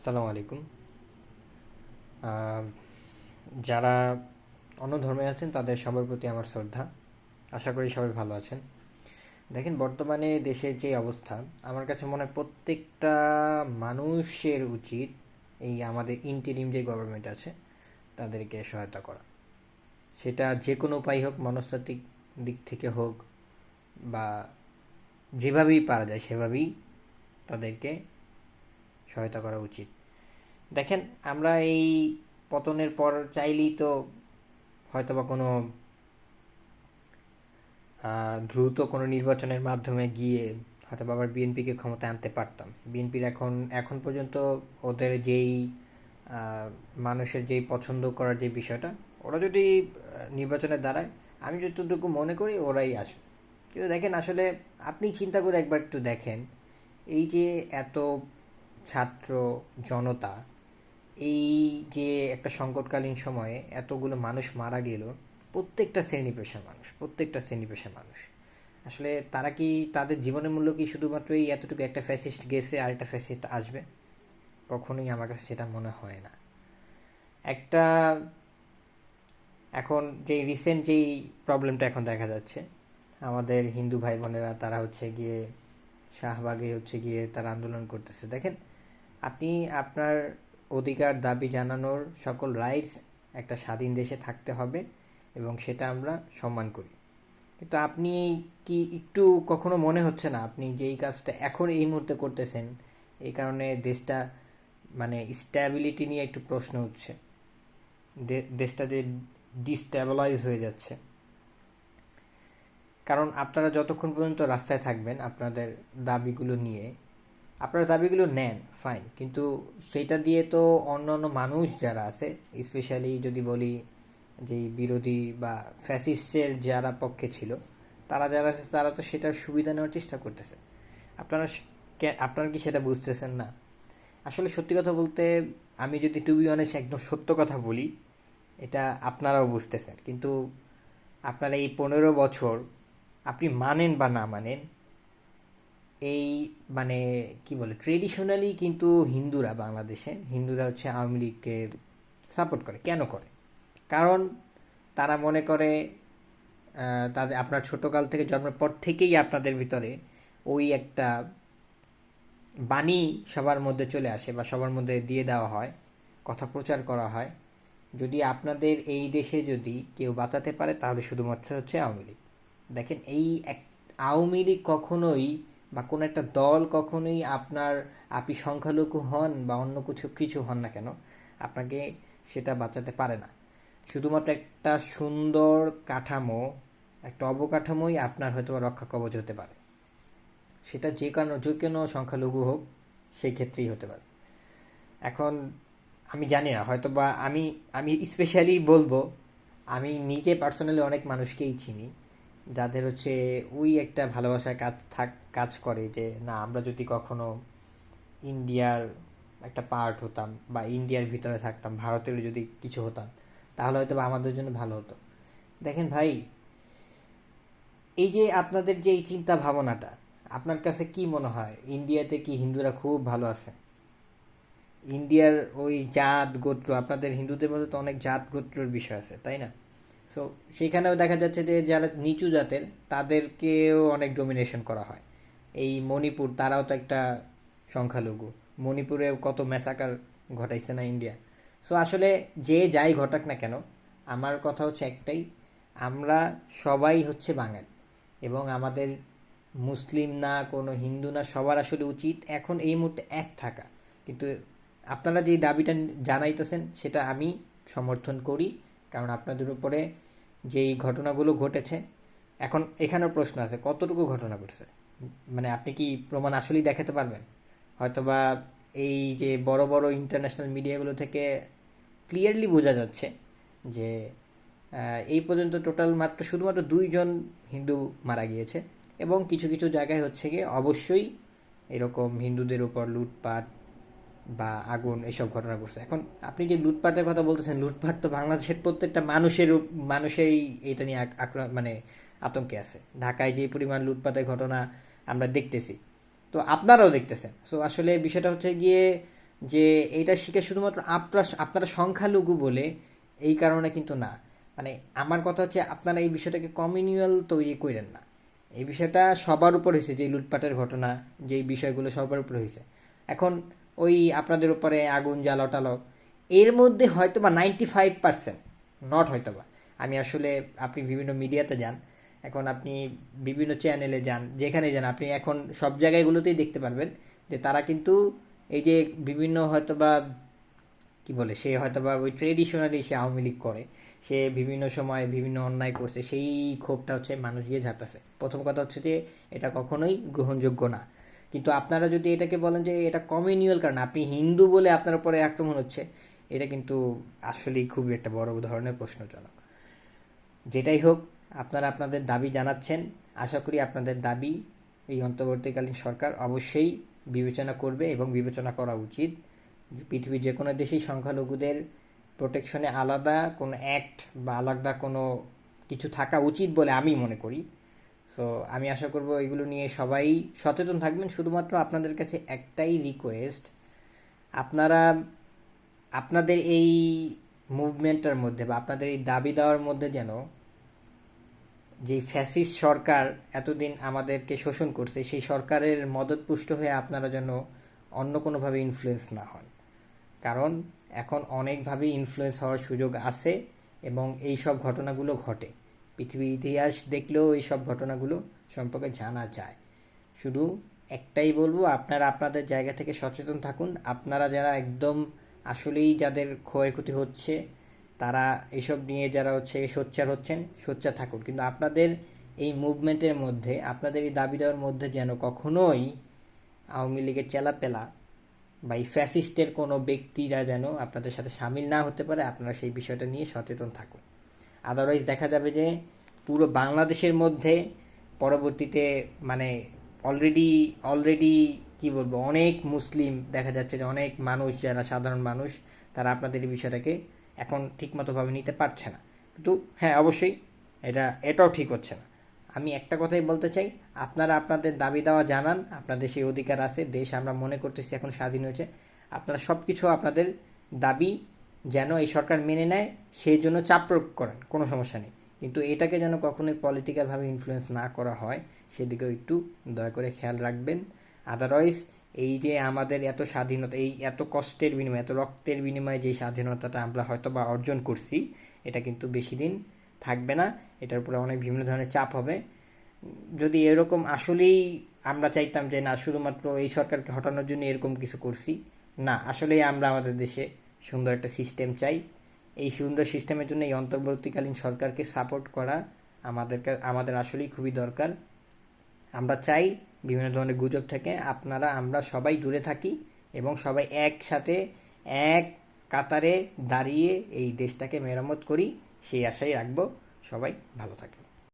আসসালামু আলাইকুম। আহ, যারা অন্য ধর্মে আছেন তাদের সবার প্রতি আমার শ্রদ্ধা। আশা করি সবাই ভালো আছেন। দেখেন, বর্তমানে দেশের যে অবস্থা, আমার কাছে মনে হয় প্রত্যেকটা মানুষের উচিত এই আমাদের ইন্টারিম যে গভর্নমেন্ট আছে তাদেরকে সহায়তা করা। সেটা যে কোনো উপায় হোক, মনস্তাত্ত্বিক দিক থেকে হোক বা যেভাবেই পারা যায় সেভাবেই তাদেরকে সহায়তা করা উচিত। দেখেন, আমরা এই পতনের পর চাইলেই তো হয়তোবা কোনো দ্রুত কোনো নির্বাচনের মাধ্যমে গিয়ে হয়তো আবার বিএনপিকে ক্ষমতায় আনতে পারতাম। বিএনপির এখন এখন পর্যন্ত ওদের যেই মানুষের যেই পছন্দ করার যে বিষয়টা, ওরা যদি নির্বাচনে দাঁড়ায়, আমি যতটুকু মনে করি ওরাই আসবে। কিন্তু দেখেন, আসলে আপনি চিন্তা করে একবার একটু দেখেন, এই যে এত ছাত্র জনতা, এই যে একটা সংকটকালীন সময়ে এতগুলো মানুষ মারা গেল, প্রত্যেকটা শ্রেণী পেশার মানুষ। আসলে তারা কি, তাদের জীবনের মূল্য কি শুধুমাত্র এই এতটুকু একটা ফ্যাসিস্ট গেছে আর একটা ফ্যাসিস্ট আসবে? কখনোই আমার কাছে সেটা মনে হয় না। একটা এখন যেই রিসেন্ট যেই প্রবলেমটা এখন দেখা যাচ্ছে, আমাদের হিন্দু ভাই বোনেরা তারা হচ্ছে গিয়ে শাহবাগে হচ্ছে গিয়ে তারা আন্দোলন করতেছে। দেখেন, আপনি আপনার অধিকার দাবি জানানোর সকল রাইটস একটা স্বাধীন দেশে থাকতে হবে এবং সেটা আমরা সম্মান করি। কিন্তু আপনি কি একটু কখনো মনে হচ্ছে না আপনি যে এই কাজটা এখন এই মুহূর্তে করতেছেন, এই কারণে দেশটা মানে স্ট্যাবিলিটি নিয়ে একটু প্রশ্ন উঠছে, দেশটা যে ডিস্ট্যাবিলাইজ হয়ে যাচ্ছে। কারণ আপনারা যতক্ষণ পর্যন্ত রাস্তায় থাকবেন আপনাদের দাবিগুলো নিয়ে, আপনারা দাবিগুলো নেন, ফাইন, কিন্তু সেটা দিয়ে তো অন্য অন্য মানুষ যারা আছে, স্পেশালি যদি বলি যে বিরোধী বা ফ্যাসিস্টের যারা পক্ষে ছিল, তারা যারা আছে তারা তো সেটার সুবিধা নেওয়ার চেষ্টা করতেছে। আপনারা আপনারা কি সেটা বুঝতেছেন না? আসলে সত্যি কথা বলতে, আমি যদি টু বি অনেস্ট একদম সত্য কথা বলি, এটা আপনারাও বুঝতেছেন, কিন্তু আপনারা এই 15 বছর আপনি মানেন বা না মানেন, এই মানে কি বলে, ট্রেডিশনালি কিন্তু হিন্দুরা হচ্ছে আওয়ামী লীগকে সাপোর্ট করে। কেন করে? কারণ তারা মনে করে তাদের আপনার ছোটকাল থেকে জন্মের পর থেকেই আপনাদের ভিতরে ওই একটা বাণী সবার মধ্যে চলে আসে বা সবার মধ্যে দিয়ে দেওয়া হয়, কথা প্রচার করা হয়, যদি আপনাদের এই দেশে যদি কেউ বাঁচাতে পারে তাহলে শুধুমাত্র হচ্ছে আওয়ামী লীগ। দেখেন, এই এক আওয়ামী লীগ কখনোই বা কোনো একটা দল কখনোই আপনি সংখ্যালঘু হন বা অন্য কিছু কিছু হন না কেন, আপনাকে সেটা বাঁচাতে পারে না। শুধুমাত্র একটা সুন্দর কাঠামো, একটা অবকাঠামোই আপনার হয়তো রক্ষা কবচ হতে পারে। সেটা যে কোনো সংখ্যালঘু হোক, সেই ক্ষেত্রেই হতে পারে। এখন আমি জানি না, হয়তো বা আমি আমি স্পেশালি বলবো, আমি নিজে পার্সোনালি অনেক মানুষকেই চিনি যাদের হচ্ছে ওই একটা ভালোবাসার কাজ করে যে না, আমরা যদি কখনো ইন্ডিয়ার একটা পার্ট হতাম বা ইন্ডিয়ার ভিতরে থাকতাম, ভারতের যদি কিছু হতাম, তাহলে হয়তো বা আমাদের জন্য ভালো হতো। দেখেন ভাই, এই যে আপনাদের যে এই চিন্তা ভাবনাটা, আপনার কাছে কি মনে হয় ইন্ডিয়াতে কি হিন্দুরা খুব ভালো আছে? ইন্ডিয়ার ওই জাত গোত্র, আপনাদের হিন্দুদের মধ্যে তো অনেক জাত গোত্রের বিষয় আছে, তাই না? সো সেখানেও দেখা যাচ্ছে যে যারা নিচু জাতের তাদেরকেও অনেক ডোমিনেশন করা হয়। এই মণিপুর, তারাও তো একটা সংখ্যালঘু। মণিপুরে কত ম্যাসাকার ঘটাইছে না ইন্ডিয়া? সো আসলে যে যাই ঘটাক না কেন, আমার কথা হচ্ছে একটাই, আমরা সবাই হচ্ছে বাঙালি এবং আমাদের মুসলিম না কোনো হিন্দু না, সবার আসলে উচিত এখন এই মুহূর্তে এক থাকা। কিন্তু আপনারা যেই দাবিটা জানাইতেছেন সেটা আমি সমর্থন করি, কারণ আপনাদের উপরে যেই ঘটনাগুলো ঘটেছে, এখন এখানেও প্রশ্ন আছে কতটুকু ঘটনা ঘটছে, মানে আপনি কি প্রমাণ আসলেই দেখাতে পারবেন? হয়তোবা এই যে বড় বড় ইন্টারন্যাশনাল মিডিয়াগুলো থেকে ক্লিয়ারলি বোঝা যাচ্ছে যে এই পর্যন্ত টোটাল মাত্র শুধুমাত্র 2 জন হিন্দু মারা গিয়েছে, এবং কিছু কিছু জায়গায় হচ্ছে গিয়ে অবশ্যই এরকম হিন্দুদের উপর লুটপাট বা আগুন এসব ঘটনা ঘটছে। এখন আপনি যে লুটপাটের কথা বলতেছেন, লুটপাট তো বাংলাদেশের প্রত্যেকটা মানুষেরই এটা নিয়ে মানে আতঙ্কে আছে। ঢাকায় যে পরিমাণ লুটপাটের ঘটনা আমরা দেখতেছি, তো আপনারাও দেখতেছেন। সো আসলে বিষয়টা হচ্ছে গিয়ে যে এইটা শিখে শুধুমাত্র আপনারা সংখ্যালঘু বলে এই কারণে কিন্তু না। মানে আমার কথা হচ্ছে আপনারা এই বিষয়টাকে কমিউনাল তৈরি করেন না। এই বিষয়টা সবার উপর হয়েছে, যে লুটপাটের ঘটনা, যেই বিষয়গুলো সবার উপর হয়েছে। এখন ওই আপনাদের উপরে আগুন জ্বালাও এর মধ্যে হয়তো বা 95%, নট হয়তো বা, আমি আসলে, আপনি বিভিন্ন মিডিয়াতে যান, এখন আপনি বিভিন্ন চ্যানেলে যান, যেখানে যান আপনি এখন সব জায়গাগুলোতেই দেখতে পারবেন যে তারা কিন্তু এই যে বিভিন্ন হয়তোবা কি বলে, সে হয়তোবা ওই ট্রেডিশনালি সে আওয়ামী লীগ করে, সে বিভিন্ন সময় বিভিন্ন অন্যায় করছে, সেই ক্ষোভটা হচ্ছে মানুষ গিয়ে ঝাঁটাছে। প্রথম কথা হচ্ছে যে এটা কখনোই গ্রহণযোগ্য না। কিন্তু আপনারা যদি এটাকে বলেন যে এটা কমিউনিয়াল কারণ আপনি হিন্দু বলে আপনার উপরে আক্রমণ হচ্ছে, এটা কিন্তু আসলেই খুবই একটা বড় ধরনের প্রশ্নজনক। যেটাই হোক, আপনারা আপনাদের দাবি জানাচ্ছেন, আশা করি আপনাদের দাবি এই অন্তর্বর্তীকালীন সরকার অবশ্যই বিবেচনা করবে এবং বিবেচনা করা উচিত। পৃথিবীর যে কোনো দেশেই সংখ্যালঘুদের প্রোটেকশনে আলাদা কোনো অ্যাক্ট বা আলাদা কোনো কিছু থাকা উচিত বলে আমি মনে করি। সো আমি আশা করব এগুলো নিয়ে সবাই সচেতন থাকবেন। শুধুমাত্র আপনাদের কাছে একটাই রিকোয়েস্ট, আপনারা আপনাদের এই মুভমেন্টটার মধ্যে বা আপনাদের এই দাবি দেওয়ার মধ্যে যেন যে ফ্যাসিস্ট সরকার এতদিন আমাদেরকে শোষণ করছে, সেই সরকারের মদতপুষ্ট হয়ে আপনারা যেন অন্য কোনোভাবে ইনফ্লুয়েন্স না হন। কারণ এখন অনেকভাবেই ইনফ্লুয়েন্স হওয়ার সুযোগ আছে এবং এই সব ঘটনাগুলো ঘটে। পৃথিবীর ইতিহাস দেখলেও এই সব ঘটনাগুলো সম্পর্কে জানা যায়। শুধু একটাই বলবো, আপনারা আপনাদের জায়গা থেকে সচেতন থাকুন। আপনারা যারা একদম আসলেই যাদের ক্ষয়ক্ষতি হচ্ছে, তারা এইসব নিয়ে যারা হচ্ছে সোচ্চার হচ্ছেন, সোচ্চার থাকুন। কিন্তু আপনাদের এই মুভমেন্টের মধ্যে, আপনাদের এই দাবি দেওয়ার মধ্যে যেন কখনোই আওয়ামী লীগের চেলাপেলা বা এই ফ্যাসিস্টের কোনো ব্যক্তিরা যেন আপনাদের সাথে সামিল না হতে পারে। আপনারা সেই বিষয়টা নিয়ে সচেতন থাকুন। আদারওয়াইজ দেখা যাবে যে পুরো বাংলাদেশের মধ্যে পরবর্তীতে মানে অলরেডি কি বলবো, অনেক মুসলিম দেখা যাচ্ছে যে অনেক মানুষ যারা সাধারণ মানুষ, তারা আপনাদের এই বিষয়টাকে এখন ঠিকমতোভাবে নিতে পারছে না। কিন্তু হ্যাঁ, অবশ্যই এটাও ঠিক হচ্ছে না। আমি একটা কথাই বলতে চাই, আপনারা আপনাদের দাবি দেওয়া জানান, আপনাদের সেই অধিকার আছে। দেশ আমরা মনে করতেছি এখন স্বাধীন হয়েছে। আপনারা সব কিছু আপনাদের দাবি যেন এই সরকার মেনে নেয় সেই জন্য চাপ প্রয়োগ করেন, কোনো সমস্যা নেই। কিন্তু এটাকে যেন কখনোই পলিটিক্যালভাবে ইনফ্লুয়েন্স না করা হয়, সেদিকেও একটু দয়া করে খেয়াল রাখবেন। আদারওয়াইজ এই যে আমাদের এত স্বাধীনতা, এই এত কষ্টের বিনিময়ে, এত রক্তের বিনিময়ে যে স্বাধীনতাটা আমরা হয়তো বা অর্জন করছি, এটা কিন্তু বেশি দিন থাকবে না। এটার উপরে অনেক বিভিন্ন ধরনের চাপ হবে। যদি এরকম আসলেই আমরা চাইতাম যে না, শুধুমাত্র এই সরকারকে হটানোর জন্য এরকম কিছু করছি, না, আসলেই আমরা আমাদের দেশে সুন্দর একটা সিস্টেম চাই। এই সুন্দর সিস্টেমের জন্য এই অন্তর্বর্তীকালীন সরকারকে সাপোর্ট করা আমাদের আসলেই খুবই দরকার। আমরা চাই বিভিন্ন ধরনের গুজব থেকে আমরা সবাই দূরে থাকি এবং সবাই একসাথে এক কাতারে দাঁড়িয়ে এই দেশটাকে মেরামত করি, সেই আশাই রাখবো। সবাই ভালো থাকেন।